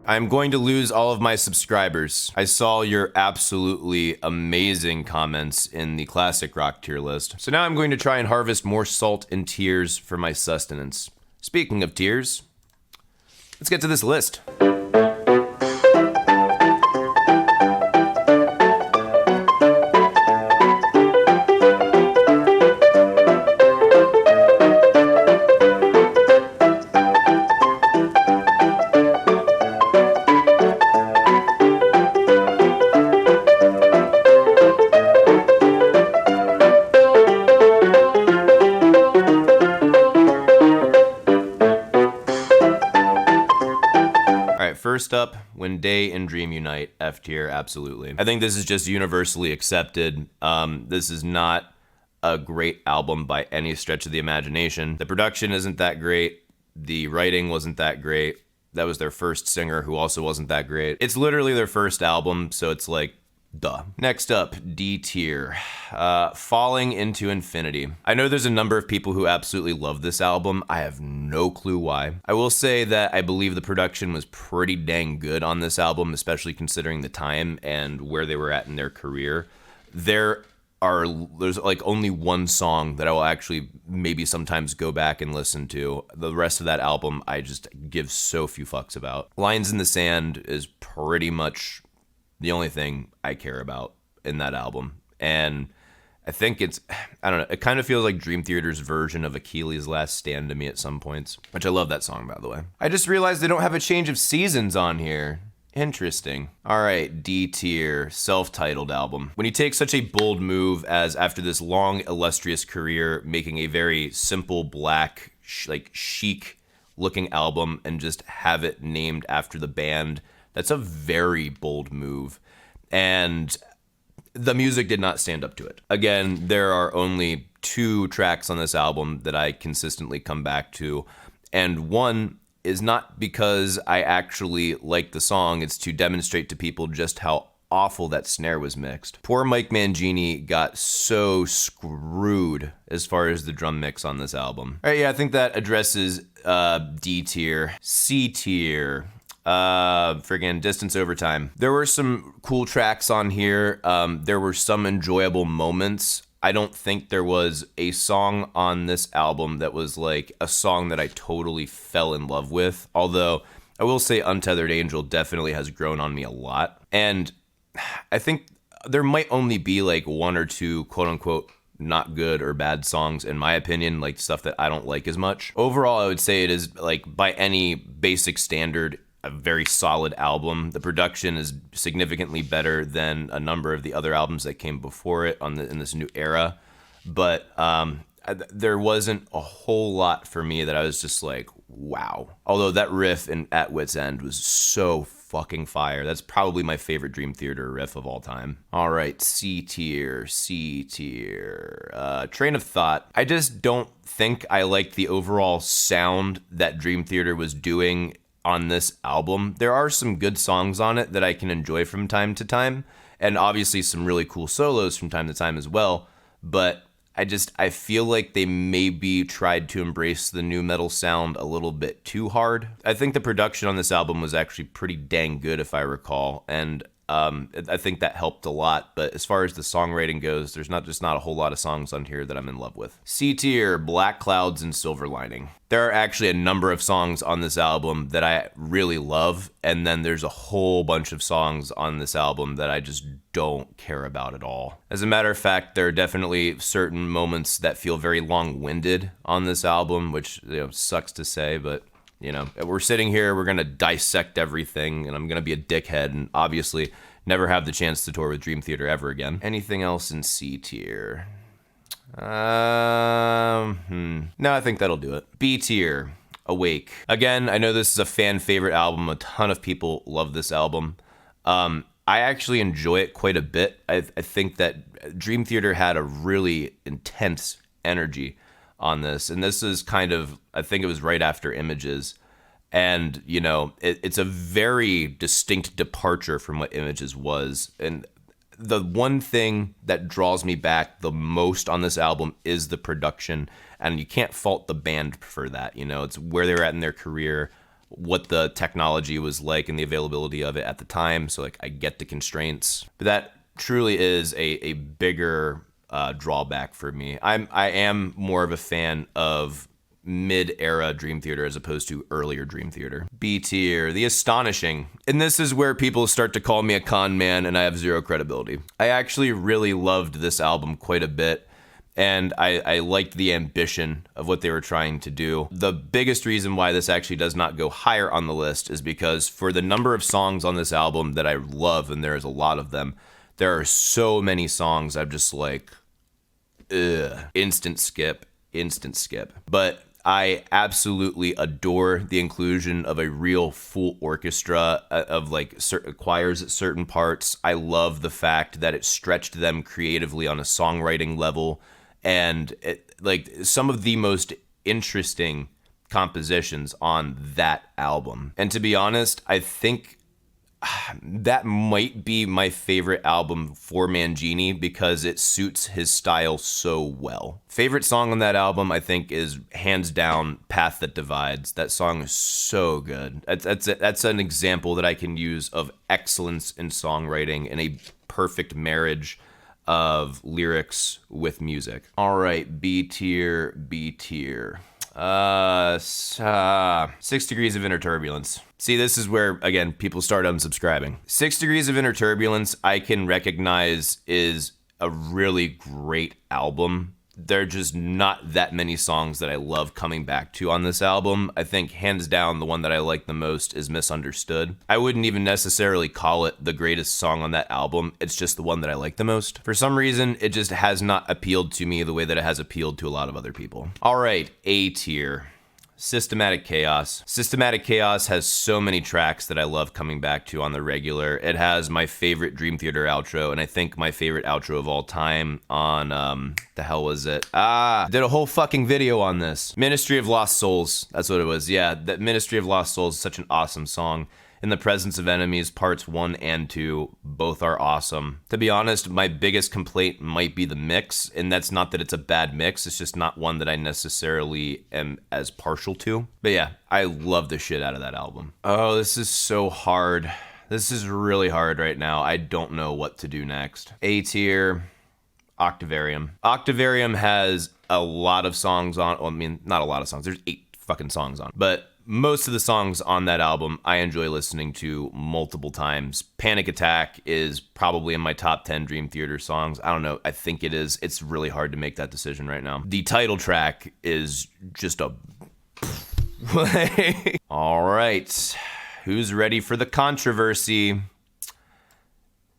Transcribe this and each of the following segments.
I'm going to lose all of my subscribers. I saw your absolutely amazing comments in the classic rock tier list. So now I'm going to try and harvest more salt and tears for my sustenance. Speaking of tears, let's get to this list. First up, When Day and Dream Unite, F tier, absolutely. I think this is just universally accepted. This is not a great album by any stretch of the imagination. The production isn't that great. The writing wasn't that great. That was their first singer, who also wasn't that great. It's literally their first album, so it's like, duh. Next up, D tier, Falling into Infinity. I know there's a number of people who absolutely love this album. I have no clue why. I will say that I believe the production was pretty dang good on this album, especially considering the time and where they were at in their career. There's like only one song that I will actually maybe sometimes go back and listen to. The rest of that album, I just give so few fucks about. Lines in the Sand is pretty much the only thing I care about in that album. And I think I don't know, it kind of feels like Dream Theater's version of Achilles' Last Stand to me at some points, which I love that song, by the way. I just realized they don't have a Change of Seasons on here. Interesting. All right, D tier, Self-Titled album. When you take such a bold move as, after this long, illustrious career, making a very simple, black, chic looking album and just have it named after the band, that's a very bold move, and the music did not stand up to it. Again, there are only 2 tracks on this album that I consistently come back to, and one is not because I actually like the song, it's to demonstrate to people just how awful that snare was mixed. Poor Mike Mangini got so screwed as far as the drum mix on this album. All right, yeah, I think that addresses D tier. C tier. Friggin' Distance Over Time. There were some cool tracks on here. There were some enjoyable moments. I don't think there was a song on this album that was like a song that I totally fell in love with. Although I will say Untethered Angel definitely has grown on me a lot. And I think there might only be like 1 or 2 quote unquote not good or bad songs, in my opinion, like stuff that I don't like as much. Overall, I would say it is, like, by any basic standard, a very solid album. The production is significantly better than a number of the other albums that came before it in this new era. But there wasn't a whole lot for me that I was just like, wow. Although that riff in At Wit's End was so fucking fire. That's probably my favorite Dream Theater riff of all time. All right, C tier. Train of Thought. I just don't think I like the overall sound that Dream Theater was doing on this album. There are some good songs on it that I can enjoy from time to time, and obviously some really cool solos from time to time as well, but I feel like they maybe tried to embrace the nu metal sound a little bit too hard. I think the production on this album was actually pretty dang good, if I recall, and I think that helped a lot. But as far as the songwriting goes, there's not a whole lot of songs on here that I'm in love with. C tier, Black Clouds and Silver Lining. There are actually a number of songs on this album that I really love, and then there's a whole bunch of songs on this album that I just don't care about at all. As a matter of fact, there are definitely certain moments that feel very long-winded on this album, which, sucks to say, but we're sitting here, we're going to dissect everything, and I'm going to be a dickhead and obviously never have the chance to tour with Dream Theater ever again. Anything else in C tier? No, I think that'll do it. B tier, Awake. Again, I know this is a fan favorite album. A ton of people love this album. I actually enjoy it quite a bit. I think that Dream Theater had a really intense energy on this, and this is kind of, I think it was right after Images, and it's a very distinct departure from what Images was. And the one thing that draws me back the most on this album is the production, and you can't fault the band for that. It's where they're at in their career, what the technology was like and the availability of it at the time. So like I get the constraints, but that truly is a bigger drawback for me. I am more of a fan of mid-era Dream Theater as opposed to earlier Dream Theater. B tier, The Astonishing. And this is where people start to call me a con man and I have zero credibility. I actually really loved this album quite a bit, and I liked the ambition of what they were trying to do. The biggest reason why this actually does not go higher on the list is because for the number of songs on this album that I love, and there's a lot of them, there are so many songs I'm just like, ugh, instant skip. But I absolutely adore the inclusion of a real full orchestra of like certain choirs at certain parts. I love the fact that it stretched them creatively on a songwriting level, and it, like some of the most interesting compositions on that album. And to be honest, I think that might be my favorite album for Mangini because it suits his style so well. Favorite song on that album, I think, is hands down Path That Divides. That song is so good. That's an example that I can use of excellence in songwriting and a perfect marriage of lyrics with music. All right, B tier. 6 Degrees of Inner Turbulence. See, this is where, again, people start unsubscribing. 6 Degrees of Inner Turbulence, I can recognize is a really great album. There are just not that many songs that I love coming back to on this album. I think hands down the one that I like the most is Misunderstood. I wouldn't even necessarily call it the greatest song on that album. It's just the one that I like the most. For some reason, it just has not appealed to me the way that it has appealed to a lot of other people. All right, A tier. Systematic Chaos. Systematic Chaos has so many tracks that I love coming back to on the regular. It has my favorite Dream Theater outro, and I think my favorite outro of all time on, the hell was it? Did a whole fucking video on this. Ministry of Lost Souls. That's what it was. Yeah, that Ministry of Lost Souls is such an awesome song. In the Presence of Enemies, parts 1 and 2, both are awesome. To be honest, my biggest complaint might be the mix, and that's not that it's a bad mix, it's just not one that I necessarily am as partial to. But yeah, I love the shit out of that album. Oh, this is so hard. This is really hard right now. I don't know what to do next. A tier, Octavarium. Octavarium has a lot of songs on, well, I mean, not a lot of songs, there's 8 fucking songs on, but most of the songs on that album I enjoy listening to multiple times. Panic Attack is probably in my top 10 Dream Theater songs. I don't know. I think it is. It's really hard to make that decision right now. The title track is just a... All right. Who's ready for the controversy?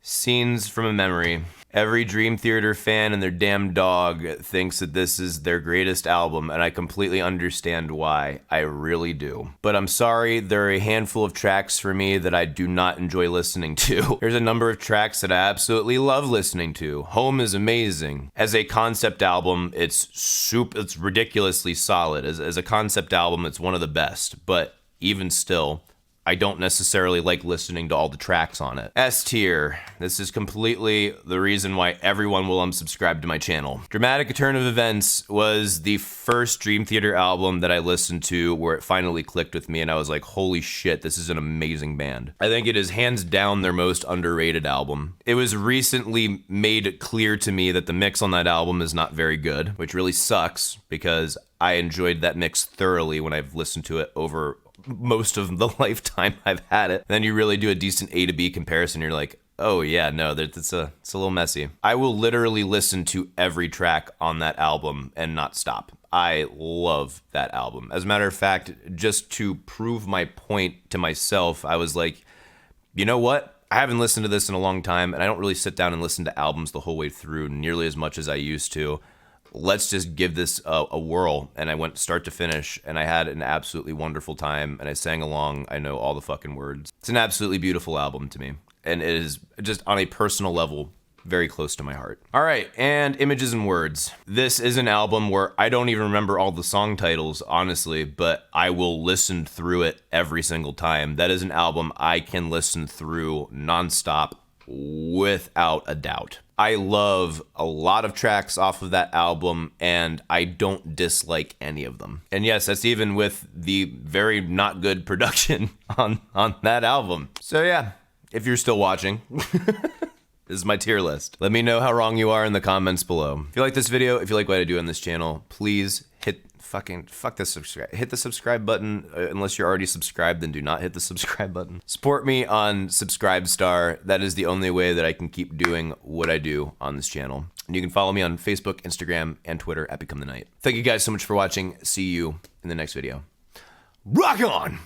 Scenes from a Memory. Every Dream Theater fan and their damn dog thinks that this is their greatest album, and I completely understand why. I really do. But I'm sorry, there are a handful of tracks for me that I do not enjoy listening to. There's a number of tracks that I absolutely love listening to. Home is amazing. As a concept album, it's ridiculously solid. As a concept album, it's one of the best, but even still, I don't necessarily like listening to all the tracks on it. S tier. This is completely the reason why everyone will unsubscribe to my channel. Dramatic Turn of Events was the first Dream Theater album that I listened to where it finally clicked with me and I was like, holy shit, this is an amazing band. I think it is hands down their most underrated album. It was recently made clear to me that the mix on that album is not very good, which really sucks because I enjoyed that mix thoroughly when I've listened to it over most of the lifetime I've had it. And then you really do a decent A to B comparison, you're like, oh yeah, no, it's a little messy. I will literally listen to every track on that album and not stop. I love that album. As a matter of fact, just to prove my point to myself, I was like, you know what? I haven't listened to this in a long time, and I don't really sit down and listen to albums the whole way through nearly as much as I used to. Let's just give this a whirl. And I went start to finish, and I had an absolutely wonderful time, and I sang along. I know all the fucking words. It's an absolutely beautiful album to me, and it is just on a personal level very close to my heart. All right, and Images and Words. This is an album where I don't even remember all the song titles, honestly, but I will listen through it every single time. That is an album I can listen through nonstop without a doubt. I love a lot of tracks off of that album, and I don't dislike any of them. And yes, that's even with the very not good production on that album. So yeah, if you're still watching, this is my tier list. Let me know how wrong you are in the comments below. If you like this video, if you like what I do on this channel, please hit hit the subscribe button. Unless you're already subscribed, then do not hit the subscribe button. Support me on Subscribestar. That is the only way that I can keep doing what I do on this channel. And you can follow me on Facebook, Instagram, and Twitter at Become the Night. Thank you guys so much for watching. See you in the next video. Rock on!